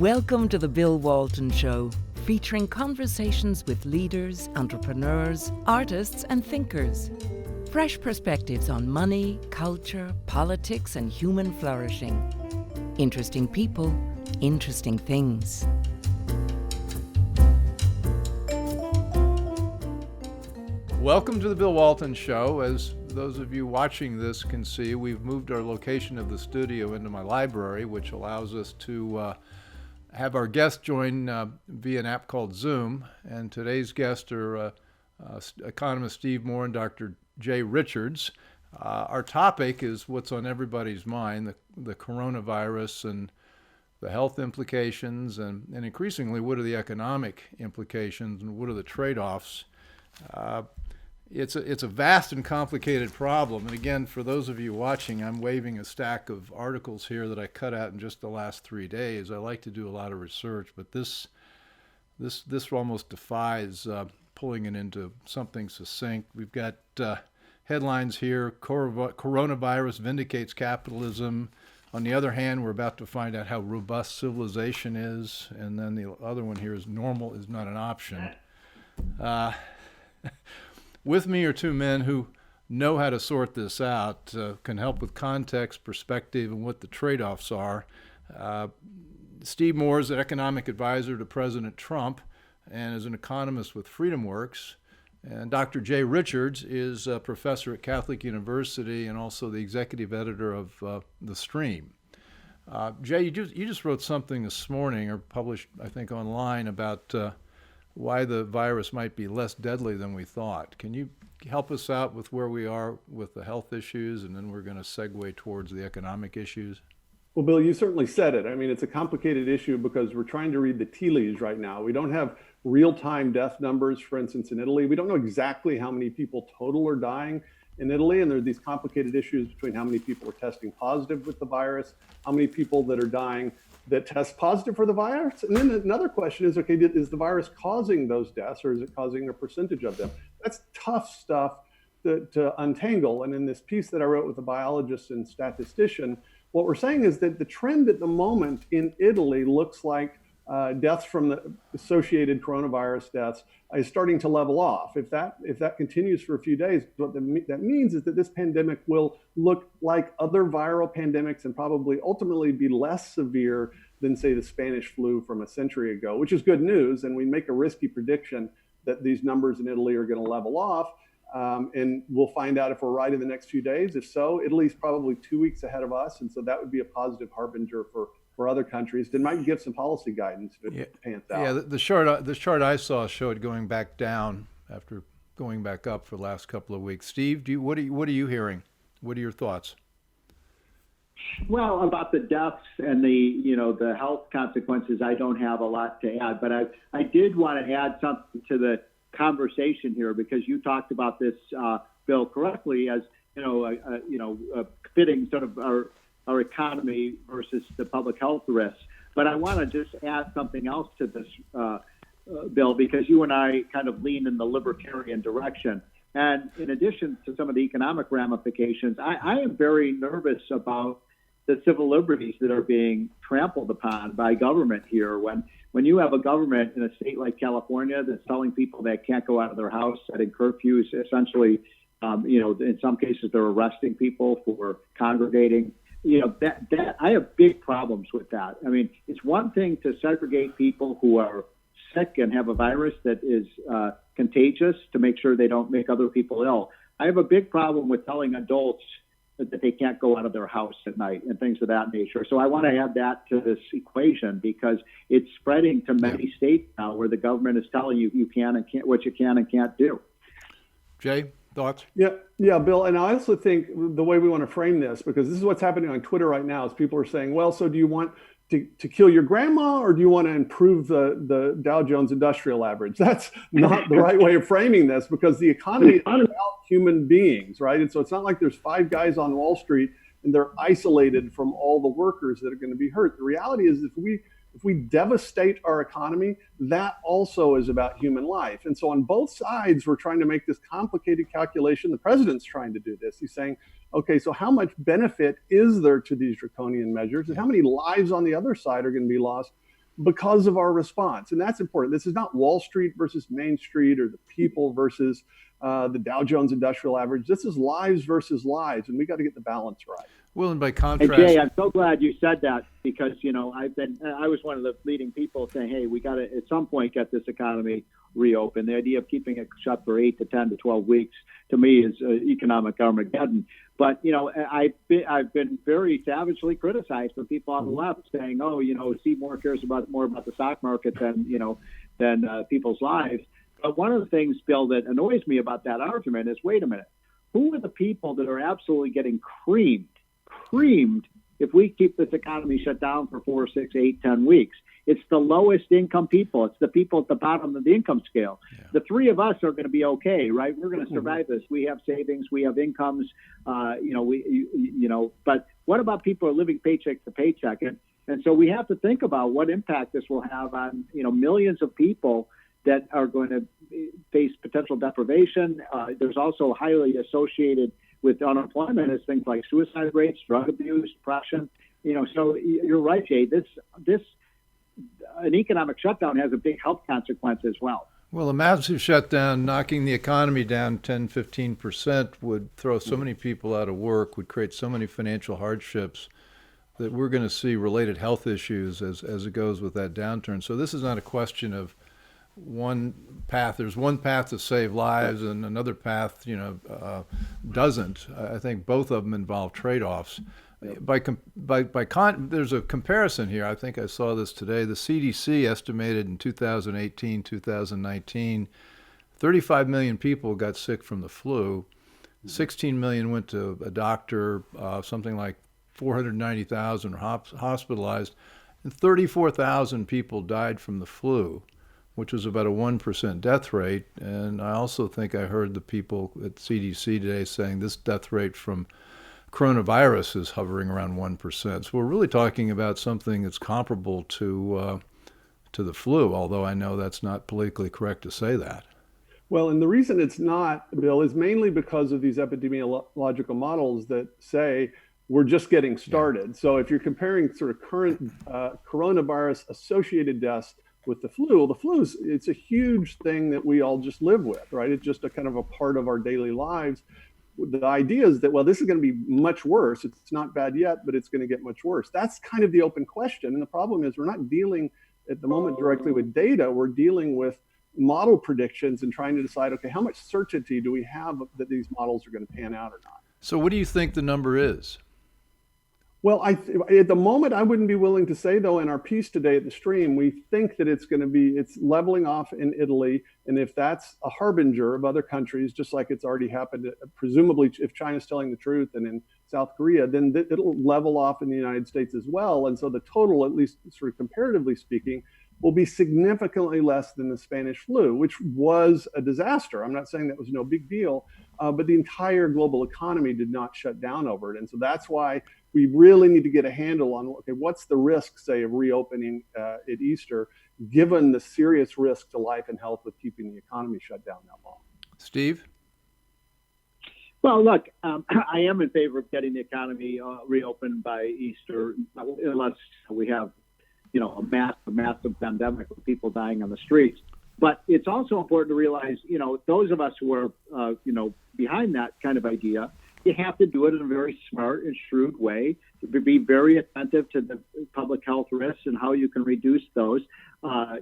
Welcome to the Bill Walton Show, featuring conversations with leaders, entrepreneurs, artists, and thinkers. Fresh perspectives on money, culture, politics, and human flourishing. Interesting people, interesting things. Welcome to the Bill Walton Show. As those of you watching this can see, we've moved our location of the studio into my library, which allows us to have our guests join via an app called Zoom. And today's guests are economist Steve Moore and Dr. Jay Richards. Our topic is what's on everybody's mind, the coronavirus and the health implications, and increasingly, what are the economic implications and what are the trade-offs? It's a vast and complicated problem. And again, for those of you watching, I'm waving a stack of articles here that I cut out in just the last 3 days. I like to do a lot of research, but this almost defies pulling it into something succinct. We've got headlines here: coronavirus vindicates capitalism. On the other hand, we're about to find out how robust civilization is. And then the other one here is normal is not an option. With me are two men who know how to sort this out, can help with context, perspective, and what the trade-offs are. Steve Moore is an economic advisor to President Trump and is an economist with FreedomWorks. And Dr. Jay Richards is a professor at Catholic University and also the executive editor of The Stream. Jay, you just wrote something this morning, or published, I think, online about why the virus might be less deadly than we thought. Can you help us out with where we are with the health issues, and then we're going to segue towards the economic issues? Well, Bill, you certainly said it. I mean, it's a complicated issue because we're trying to read the tea leaves right now. We don't have real-time death numbers, for instance, in Italy. We don't know exactly how many people total are dying in Italy, and there are these complicated issues between how many people are testing positive with the virus, how many people that are dying that test positive for the virus. And then another question is, okay, is the virus causing those deaths, or is it causing a percentage of them? That's tough stuff to untangle. And in this piece that I wrote with a biologist and statistician, what we're saying is that the trend at the moment in Italy looks like deaths from the associated coronavirus deaths is starting to level off. If that continues for a few days, what that means is that this pandemic will look like other viral pandemics and probably ultimately be less severe than, say, the Spanish flu from a century ago, which is good news. And we make a risky prediction that these numbers in Italy are going to level off. And we'll find out if we're right in the next few days. If so, Italy's probably 2 weeks ahead of us. And so that would be a positive harbinger for other countries that might give some policy guidance if it pans out. Yeah, the chart I saw showed going back down after going back up for the last couple of weeks. Steve, what are you hearing? What are your thoughts? Well, about the deaths and the health consequences, I don't have a lot to add, but I did want to add something to the conversation here, because you talked about this, Bill, correctly, as fitting sort of our economy versus the public health risks. But I want to just add something else to this, Bill, because you and I kind of lean in the libertarian direction. And in addition to some of the economic ramifications, I am very nervous about the civil liberties that are being trampled upon by government here. When you have a government in a state like California that's telling people that can't go out of their house, setting curfews, essentially, in some cases they're arresting people for congregating. That I have big problems with that. I mean, it's one thing to segregate people who are sick and have a virus that is contagious to make sure they don't make other people ill. I have a big problem with telling adults that they can't go out of their house at night and things of that nature. So I want to add that to this equation, because it's spreading to many states now where the government is telling you can and can't, what you can and can't do. Jay, thoughts? Yeah, Bill. And I also think the way we want to frame this, because this is what's happening on Twitter right now, is people are saying, well, so do you want to kill your grandma, or do you want to improve the Dow Jones Industrial Average? That's not the right way of framing this, because the economy is about human beings, right? And so it's not like there's 5 guys on Wall Street and they're isolated from all the workers that are going to be hurt. The reality is if we devastate our economy, that also is about human life. And so on both sides, we're trying to make this complicated calculation. The president's trying to do this. He's saying, okay, so how much benefit is there to these draconian measures, and how many lives on the other side are going to be lost because of our response. And that's important. This is not Wall Street versus Main Street or the people versus the Dow Jones Industrial Average. This is lives versus lives, and we got to get the balance right. Well, and by And contrast, Jay, I'm so glad you said that because, I was one of the leading people saying, hey, we got to at some point get this economy reopened. The idea of keeping it shut for 8 to 10 to 12 weeks to me is economic Armageddon. But, I've been very savagely criticized from people on the left saying, Seymour cares more about the stock market than people's lives. But one of the things, Bill, that annoys me about that argument is, wait a minute, who are the people that are absolutely getting creamed if we keep this economy shut down for 4, 6, 8, 10 weeks? It's the lowest income people. It's the people at the bottom of the income scale. Yeah. The three of us are going to be okay, right? We're going to survive this. We have savings. We have incomes. But what about people who are living paycheck to paycheck? And so we have to think about what impact this will have on, millions of people that are going to face potential deprivation. There's also highly associated with unemployment is things like suicide rates, drug abuse, depression. So you're right, Jay. An economic shutdown has a big health consequence as well. Well, a massive shutdown, knocking the economy down 10, 15% would throw so many people out of work, would create so many financial hardships that we're going to see related health issues as it goes with that downturn. So this is not a question of one path. There's one path to save lives and another path, doesn't. I think both of them involve trade-offs. There's a comparison here. I think I saw this today. The CDC estimated in 2018, 2019, 35 million people got sick from the flu. 16 million went to a doctor, something like 490,000 were hospitalized, and 34,000 people died from the flu, which was about a 1% death rate. And I also think I heard the people at CDC today saying this death rate from coronavirus is hovering around 1%. So we're really talking about something that's comparable to the flu, although I know that's not politically correct to say that. Well, and the reason it's not, Bill, is mainly because of these epidemiological models that say we're just getting started. Yeah. So if you're comparing sort of current coronavirus associated deaths with the flu it's a huge thing that we all just live with, right? It's just a kind of a part of our daily lives. The idea is that, well, this is going to be much worse. It's not bad yet, but it's going to get much worse. That's kind of the open question. And the problem is we're not dealing at the moment directly with data. We're dealing with model predictions and trying to decide, okay, how much certainty do we have that these models are going to pan out or not? So what do you think the number is? Well, at the moment, I wouldn't be willing to say, though, in our piece today at the stream, we think that it's leveling off in Italy. And if that's a harbinger of other countries, just like it's already happened, presumably if China's telling the truth and in South Korea, then it'll level off in the United States as well. And so the total, at least sort of comparatively speaking, will be significantly less than the Spanish flu, which was a disaster. I'm not saying that was no big deal, but the entire global economy did not shut down over it. And so that's why we really need to get a handle on, okay, what's the risk, say, of reopening at Easter, given the serious risk to life and health of keeping the economy shut down that long? Steve? Well, look, I am in favor of getting the economy reopened by Easter, unless we have, a massive pandemic with people dying on the streets. But it's also important to realize, those of us who are, behind that kind of idea, you have to do it in a very smart and shrewd way, to be very attentive to the public health risks and how you can reduce those.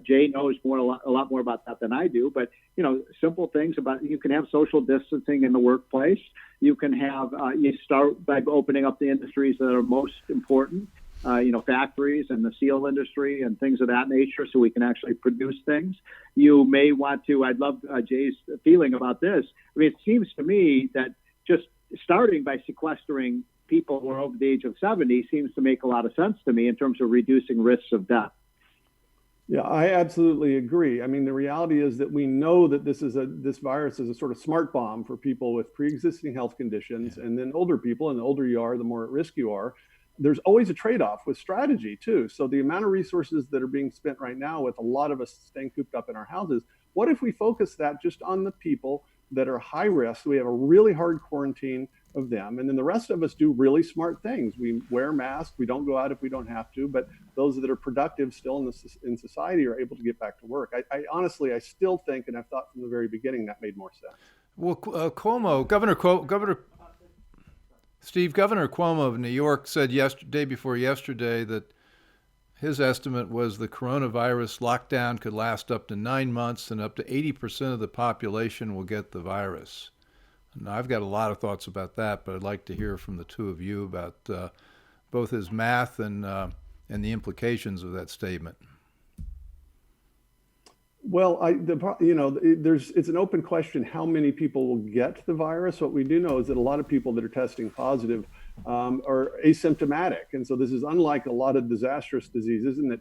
Jay knows a lot more about that than I do, but, simple things about, you can have social distancing in the workplace. You can have, you start by opening up the industries that are most important, factories and the steel industry and things of that nature, so we can actually produce things. You may want to, I'd love Jay's feeling about this. I mean, it seems to me that just starting by sequestering people who are over the age of 70 seems to make a lot of sense to me in terms of reducing risks of death. Yeah, I absolutely agree. I mean, the reality is that we know that this virus is a sort of smart bomb for people with pre-existing health conditions, and then older people, and the older you are, the more at risk you are. There's always a trade-off with strategy too. So the amount of resources that are being spent right now, with a lot of us staying cooped up in our houses, what if we focus that just on the people that are high risk? We have a really hard quarantine. of them. And then the rest of us do really smart things. We wear masks. We don't go out if we don't have to. But those that are productive still in society are able to get back to work. I honestly, I still think, and I've thought from the very beginning, that made more sense. Well, Governor Cuomo of New York said day before yesterday that his estimate was the coronavirus lockdown could last up to 9 months and up to 80% of the population will get the virus. Now, I've got a lot of thoughts about that, but I'd like to hear from the two of you about both his math and the implications of that statement. Well, it's an open question how many people will get the virus. What we do know is that a lot of people that are testing positive are asymptomatic. And so this is unlike a lot of disastrous diseases in that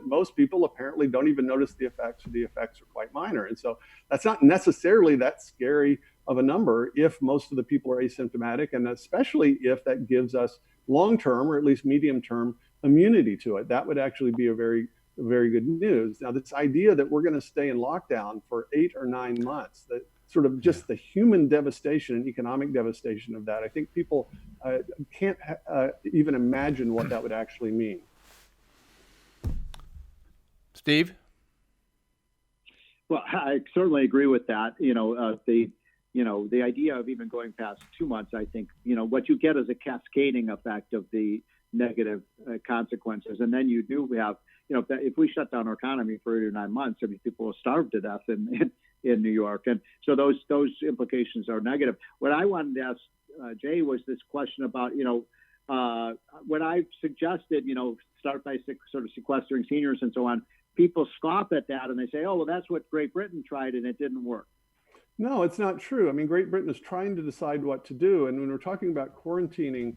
most people apparently don't even notice the effects, or the effects are quite minor. And so that's not necessarily that scary of a number if most of the people are asymptomatic, and especially if that gives us long-term or at least medium-term immunity to it. That would actually be a very good news. Now, this idea that we're going to stay in lockdown for 8 or 9 months, that sort of just the human devastation and economic devastation of that, I think people can't even imagine what that would actually mean. Steve? Well, I certainly agree with that. The idea of even going past 2 months, I think, what you get is a cascading effect of the negative consequences. And then you do have, if we shut down our economy for 8 or 9 months, I mean, people will starve to death in New York. And so those implications are negative. What I wanted to ask Jay was this question about, when I suggested, start by sort of sequestering seniors and so on, people scoff at that and they say, oh, well, that's what Great Britain tried and it didn't work. No, it's not true. I mean, Great Britain is trying to decide what to do. And when we're talking about quarantining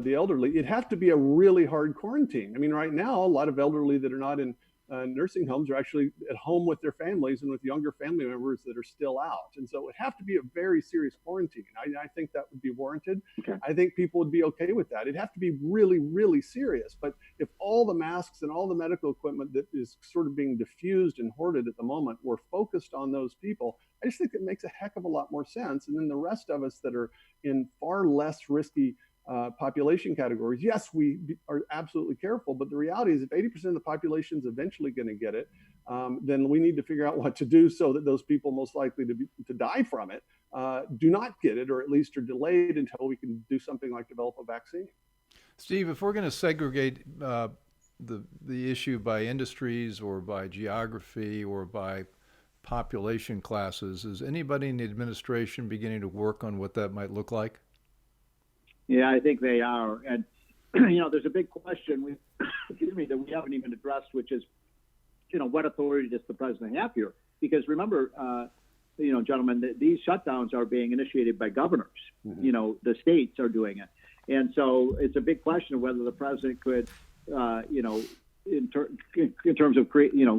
the elderly, it has to be a really hard quarantine. I mean, right now, a lot of elderly that are not in nursing homes are actually at home with their families and with younger family members that are still out. And so it would have to be a very serious quarantine. I think that would be warranted. Okay. I think people would be okay with that. It'd have to be really, really serious. But if all the masks and all the medical equipment that is sort of being diffused and hoarded at the moment were focused on those people, I just think it makes a heck of a lot more sense. And then the rest of us that are in far less risky population categories, yes, we are absolutely careful, but the reality is if 80% of the population is eventually going to get it, then we need to figure out what to do so that those people most likely to die from it do not get it, or at least are delayed until we can do something like develop a vaccine. Steve, if we're going to segregate the issue by industries or by geography or by population classes, is anybody in the administration beginning to work on what that might look like? Yeah, I think they are. And, there's a big question that we haven't even addressed, which is, what authority does the president have here? Because remember, gentlemen, these shutdowns are being initiated by governors. Mm-hmm. The states are doing it. And so it's a big question of whether the president could, in terms of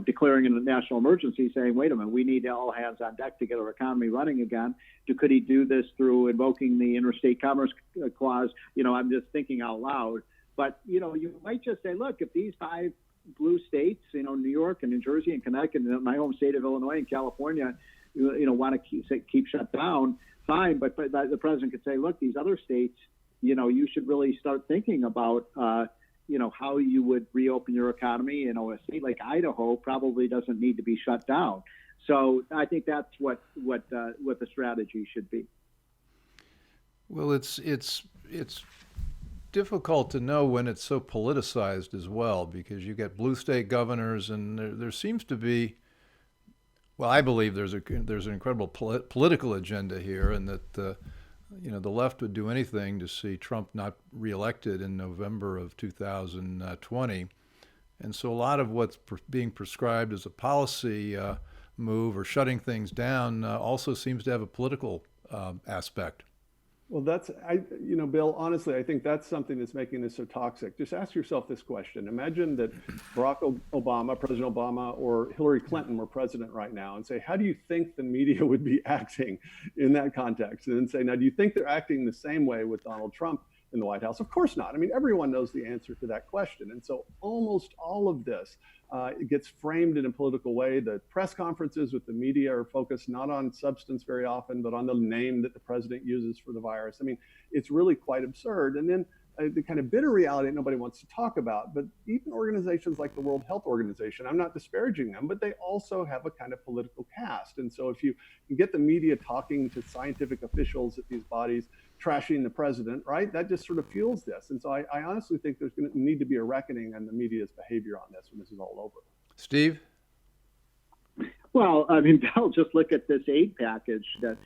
declaring a national emergency, saying, wait a minute, we need all hands on deck to get our economy running again. Could he do this through invoking the Interstate Commerce Clause? I'm just thinking out loud. But, you might just say, look, if these 5 blue states, New York and New Jersey and Connecticut and my home state of Illinois and California, want to keep shut down, fine. But the president could say, look, these other states, you should really start thinking about how you would reopen your economy. A state like Idaho probably doesn't need to be shut down. So I think that's what the strategy should be. Well, it's difficult to know when it's so politicized as well, because you get blue state governors, and there seems to be, well, I believe there's an incredible political agenda here, and that the left would do anything to see Trump not reelected in November of 2020. And so a lot of what's being prescribed as a policy move or shutting things down also seems to have a political aspect. Well, Bill, honestly, I think that's something that's making this so toxic. Just ask yourself this question. Imagine that Barack Obama, President Obama, or Hillary Clinton were president right now, and say, how do you think the media would be acting in that context? And then say, now, do you think they're acting the same way with Donald Trump in the White House? Of course not. I mean, everyone knows the answer to that question. And so almost all of this it gets framed in a political way. The press conferences with the media are focused not on substance very often, but on the name that the president uses for the virus. I mean, it's really quite absurd. And then the kind of bitter reality that nobody wants to talk about, but even organizations like the World Health Organization, I'm not disparaging them, but they also have a kind of political cast. And so if you can get the media talking to scientific officials at these bodies, trashing the president, right, that just sort of fuels this. And so I honestly think there's going to need to be a reckoning on the media's behavior on this when this is all over. Steve? Well, I mean, Bill, just look at this aid package that,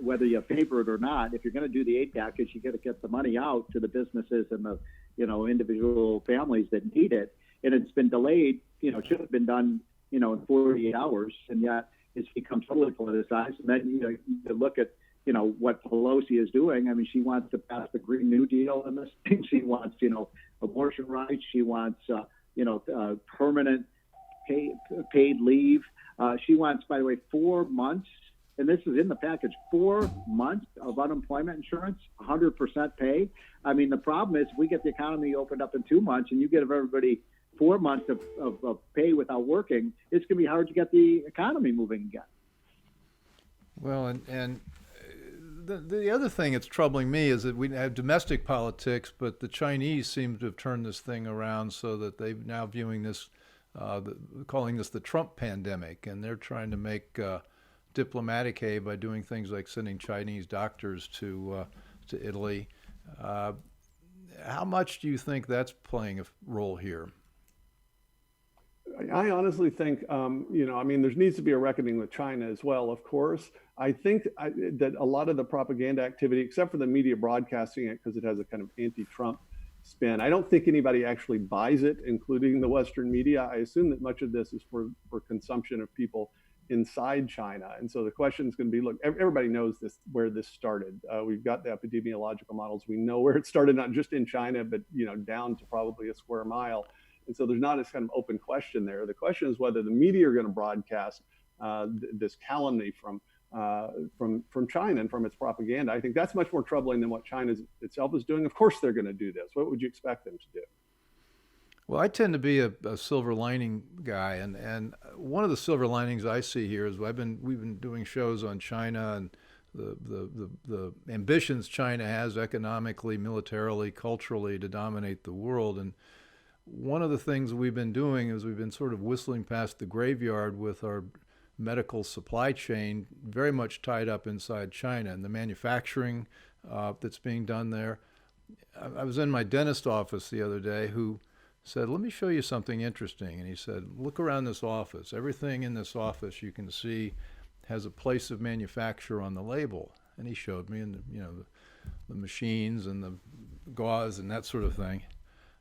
whether you favor it or not, if you're going to do the aid package, you got to get the money out to the businesses and the, individual families that need it. And it's been delayed, it should have been done, in 48 hours. And yet it's become totally politicized. And then, you look at, what Pelosi is doing. I mean, she wants to pass the Green New Deal in this thing. She wants, abortion rights. She wants, permanent paid leave. She wants, by the way, 4 months, and this is in the package, 4 months of unemployment insurance, 100% pay. I mean, the problem is we get the economy opened up in 2 months and you give everybody 4 months of pay without working, it's going to be hard to get the economy moving again. Well, and the other thing that's troubling me is that we have domestic politics, but the Chinese seem to have turned this thing around so that they're now viewing this, calling this the Trump pandemic, and they're trying to make diplomatic hay by doing things like sending Chinese doctors to Italy. How much do you think that's playing a role here? I honestly think, there needs to be a reckoning with China as well, of course. I think that a lot of the propaganda activity, except for the media broadcasting it because it has a kind of anti-Trump spin, I don't think anybody actually buys it, including the Western media. I assume that much of this is for consumption of people inside China. And so the question is going to be, look, everybody knows where this started. We've got the epidemiological models. We know where it started, not just in China, but down to probably a square mile. And so there's not this kind of open question there. The question is whether the media are going to broadcast this calumny from China and from its propaganda. I think that's much more troubling than what China itself is doing. Of course they're going to do this. What would you expect them to do? Well, I tend to be a silver lining guy, and one of the silver linings I see here is we've been doing shows on China and the ambitions China has economically, militarily, culturally to dominate the world. And one of the things we've been doing is we've been sort of whistling past the graveyard with our medical supply chain very much tied up inside China and the manufacturing that's being done there. I was in my dentist office the other day who said, let me show you something interesting. And he said, look around this office. Everything in this office you can see has a place of manufacture on the label. And he showed me, and the machines and the gauze and that sort of thing.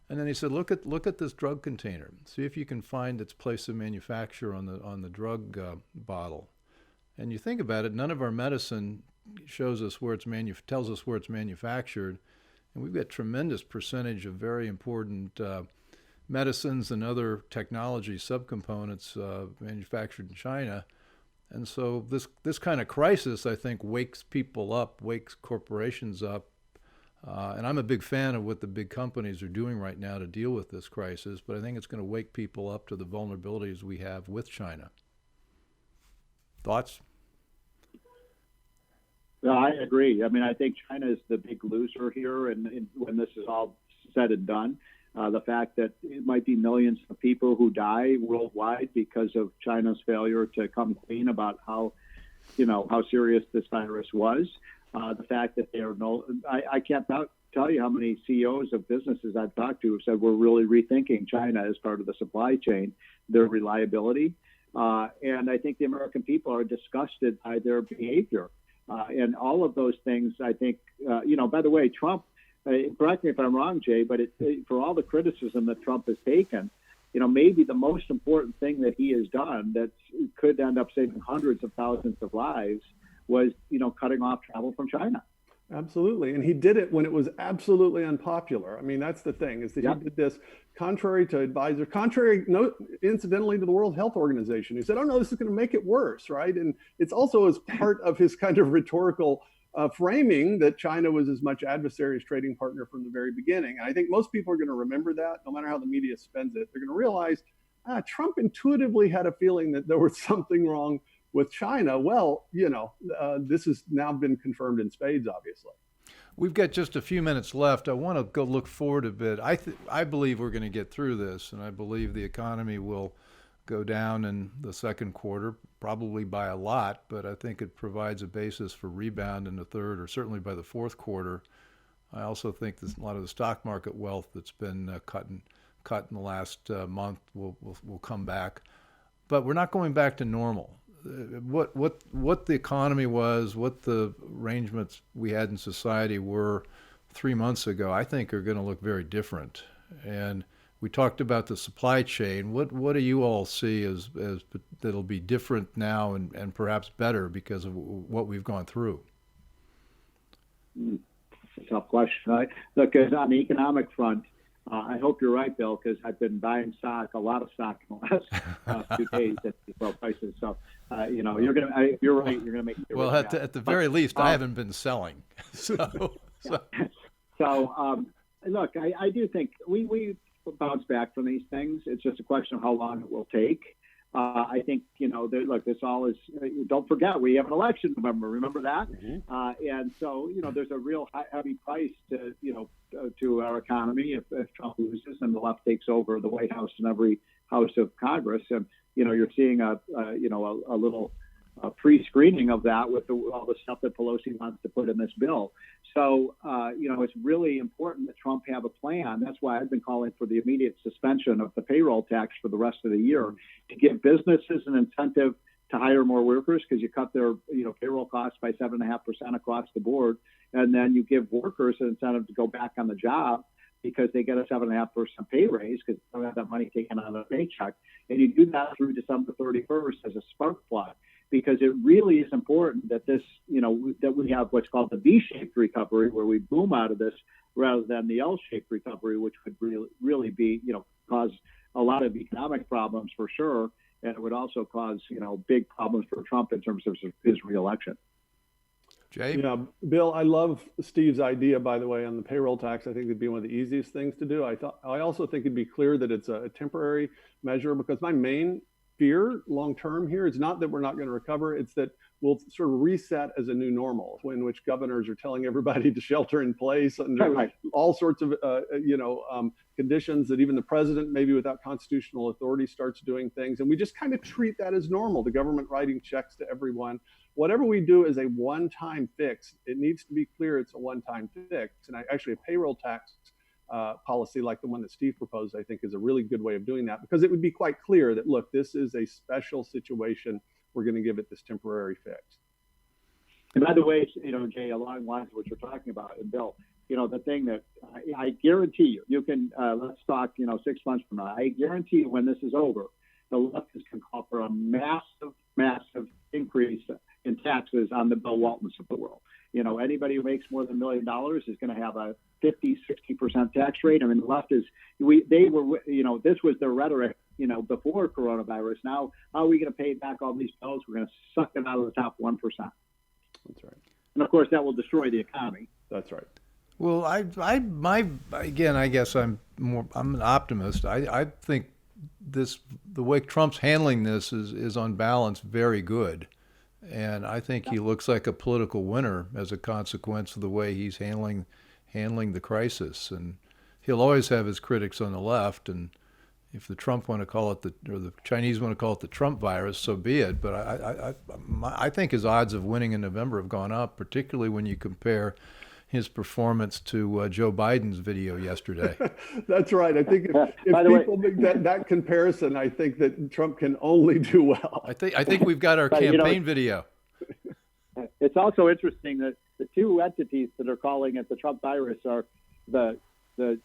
And then he said, look at this drug container. See if you can find its place of manufacture on the drug bottle. And you think about it, none of our medicine shows us where tells us where it's manufactured, and we've got tremendous percentage of very important medicines and other technology subcomponents manufactured in China. And so this kind of crisis, I think, wakes people up, wakes corporations up. And I'm a big fan of what the big companies are doing right now to deal with this crisis, but I think it's going to wake people up to the vulnerabilities we have with China. Thoughts? No, I agree. I mean, I think China is the big loser here, and when this is all said and done, the fact that it might be millions of people who die worldwide because of China's failure to come clean about how serious this virus was. The fact that I can't tell you how many CEOs of businesses I've talked to have said we're really rethinking China as part of the supply chain, their reliability. And I think the American people are disgusted by their behavior. And all of those things, I think, by the way, Trump, correct me if I'm wrong, Jay, but for all the criticism that Trump has taken, maybe the most important thing that he has done that could end up saving hundreds of thousands of lives was, cutting off travel from China. Absolutely. And he did it when it was absolutely unpopular. I mean, that's the thing, is that he did this contrary to incidentally, to the World Health Organization. He said, oh, no, this is going to make it worse, right? And it's also as part of his kind of rhetorical framing that China was as much adversary as trading partner from the very beginning. And I think most people are going to remember that, no matter how the media spends it. They're going to realize Trump intuitively had a feeling that there was something wrong with China. Well, this has now been confirmed in spades, obviously. We've got just a few minutes left. I want to go look forward a bit. I believe we're going to get through this, and I believe the economy will go down in the second quarter, probably by a lot, but I think it provides a basis for rebound in the third, or certainly by the fourth quarter. I also think that a lot of the stock market wealth that's been cut in the last month will come back, but we're not going back to normal. What the economy was, what the arrangements we had in society were 3 months ago, I think are going to look very different. And we talked about the supply chain. What do you all see as that'll be different now and perhaps better because of what we've gone through? It's a tough question. Look, on the economic front, I hope you're right, Bill, because I've been buying a lot of stock in the last few days at these low prices. So, you're right. You're gonna make. Well, at the very least, I haven't been selling. So look, I do think we bounce back from these things. It's just a question of how long it will take. I think, this all is, don't forget, we have an election in November. Remember that? Mm-hmm. And so, there's a real heavy price to our economy if Trump loses and the left takes over the White House and every house of Congress. And, you're seeing a little pre-screening of that with all the stuff that Pelosi wants to put in this bill. So, it's really important that Trump have a plan. That's why I've been calling for the immediate suspension of the payroll tax for the rest of the year to give businesses an incentive to hire more workers because you cut their payroll costs by 7.5% across the board. And then you give workers an incentive to go back on the job because they get a 7.5% pay raise because they don't have that money taken out of their paycheck. And you do that through December 31st as a spark plug, because it really is important that this, that we have what's called the V-shaped recovery, where we boom out of this rather than the L-shaped recovery, which would really be, cause a lot of economic problems for sure. And it would also cause, big problems for Trump in terms of his reelection. Jay? Yeah, Bill, I love Steve's idea, by the way, on the payroll tax. I think it'd be one of the easiest things to do. I also think it'd be clear that it's a temporary measure, because my main fear long term here is not that we're not going to recover, it's that we'll sort of reset as a new normal in which governors are telling everybody to shelter in place under all sorts of conditions, that even the president, maybe without constitutional authority, starts doing things, and we just kind of treat that as normal, the government writing checks to everyone. Whatever we do is a one-time fix. It needs to be clear it's a one-time fix. And actually, a payroll tax policy like the one that Steve proposed, I think, is a really good way of doing that, because it would be quite clear that, look, this is a special situation. We're going to give it this temporary fix. And by the way, Jay, along the lines of what you're talking about, and Bill, the thing that I guarantee you can, let's talk, 6 months from now, I guarantee you when this is over, the leftists can call for a massive increase in taxes on the Bill Waltons of the world. Anybody who makes more than $1 million is going to have a 50-60% tax rate. I mean, the left is, this was their rhetoric, before coronavirus. Now, how are we going to pay back all these bills? We're going to suck it out of the top 1%. That's right. And of course, that will destroy the economy. That's right. Well, I guess I'm an optimist. I think the way Trump's handling this is on balance very good. And I think he looks like a political winner as a consequence of the way he's handling the crisis. And he'll always have his critics on the left. And if the Trump want to call it or the Chinese want to call it the Trump virus, so be it. But I think his odds of winning in November have gone up, particularly when you compare his performance to Joe Biden's video yesterday. That's right. I think if people make that comparison, I think that Trump can only do well. I think we've got our campaign video. It's also interesting that the two entities that are calling it the Trump virus are the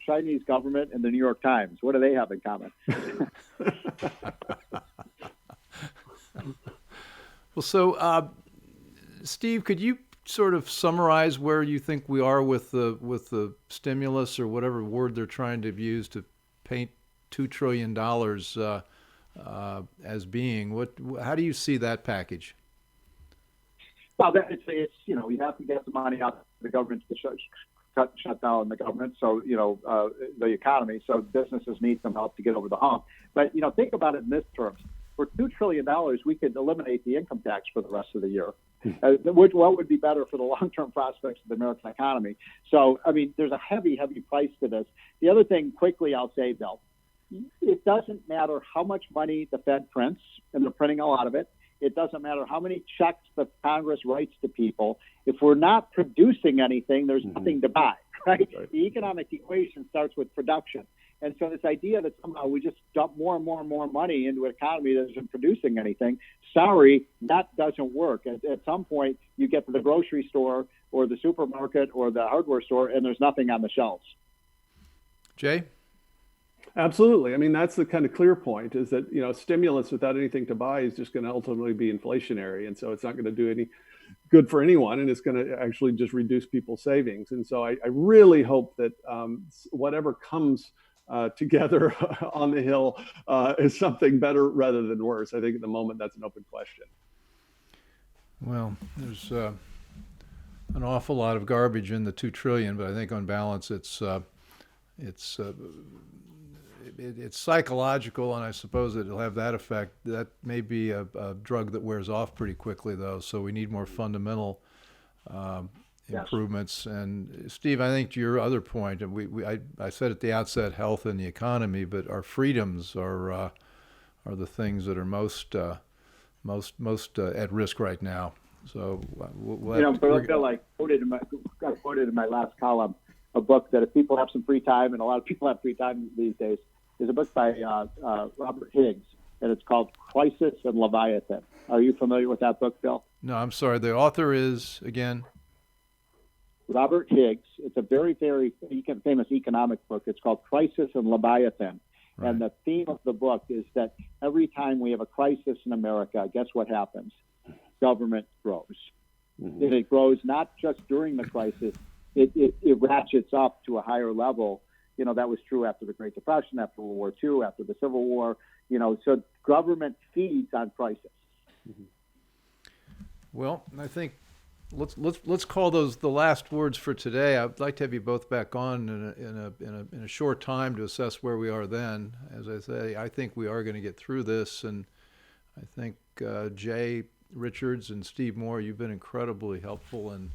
Chinese government and the New York Times. What do they have in common? Well, so Steve, could you sort of summarize where you think we are with the stimulus, or whatever word they're trying to use to paint $2 trillion as being? How do you see that package? Well, it's you have to get the money out of the government to shut down the government, so the economy. So businesses need some help to get over the hump. But think about it in this terms: for $2 trillion, we could eliminate the income tax for the rest of the year. What would be better for the long-term prospects of the American economy? So, there's a heavy, heavy price to this. The other thing, quickly, I'll say, Bill, it doesn't matter how much money the Fed prints, and they're printing a lot of it. It doesn't matter how many checks the Congress writes to people. If we're not producing anything, there's nothing to buy, right? The economic equation starts with production. And so this idea that somehow we just dump more and more and more money into an economy that isn't producing anything, sorry, that doesn't work. At some point, you get to the grocery store or the supermarket or the hardware store, and there's nothing on the shelves. Jay? Absolutely. That's the kind of clear point, is that, stimulus without anything to buy is just going to ultimately be inflationary. And so it's not going to do any good for anyone, and it's going to actually just reduce people's savings. And so I really hope that whatever comes together on the Hill is something better rather than worse. I think at the moment that's an open question. Well, there's an awful lot of garbage in the $2 trillion, but I think on balance it's psychological, and I suppose it'll have that effect. That may be a drug that wears off pretty quickly, though. So we need more fundamental improvements. And Steve, I think to your other point, and I said at the outset, health and the economy, but our freedoms are the things that are most at risk right now. So Bill, I quoted in my last column a book that if people have some free time, and a lot of people have free time these days, is a book by Robert Higgs, and it's called Crisis and Leviathan. Are you familiar with that book, Bill? No, I'm sorry. The author is, again? Robert Higgs. It's a very, very famous economic book. It's called Crisis and Leviathan. Right. And the theme of the book is that every time we have a crisis in America, guess what happens? Government grows. Mm-hmm. And it grows not just during the crisis, it ratchets up to a higher level. That was true after the Great Depression, after World War II, after the Civil War. So government feeds on crisis. Mm-hmm. Well, I think let's call those the last words for today. I'd like to have you both back on in a short time to assess where we are then. As I say, I think we are going to get through this, and I think Jay Richards and Steve Moore, you've been incredibly helpful in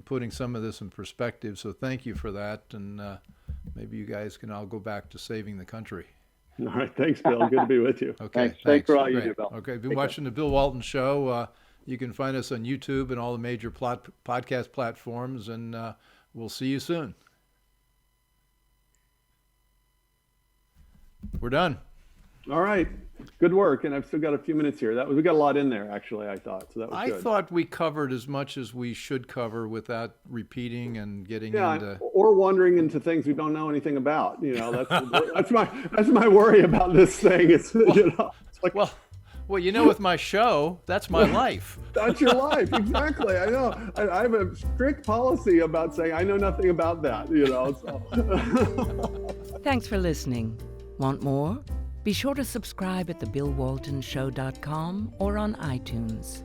putting some of this in perspective. So thank you for that, and maybe you guys can all go back to saving the country. All right, thanks, Bill. Good to be with you. Okay, thanks for all you do, Bill. Okay, been watching the Bill Walton Show. You can find us on YouTube and all the major podcast platforms, and we'll see you soon. We're done. All right. Good work. And I've still got a few minutes here. We got a lot in there, actually, I thought. So that was good. I thought we covered as much as we should cover without repeating and getting into... or wandering into things we don't know anything about. That's my worry about this thing. It's like... Well, with my show, that's my life. That's your life. Exactly. I know. I have a strict policy about saying I know nothing about that, So. Thanks for listening. Want more? Be sure to subscribe at thebillwaltonshow.com or on iTunes.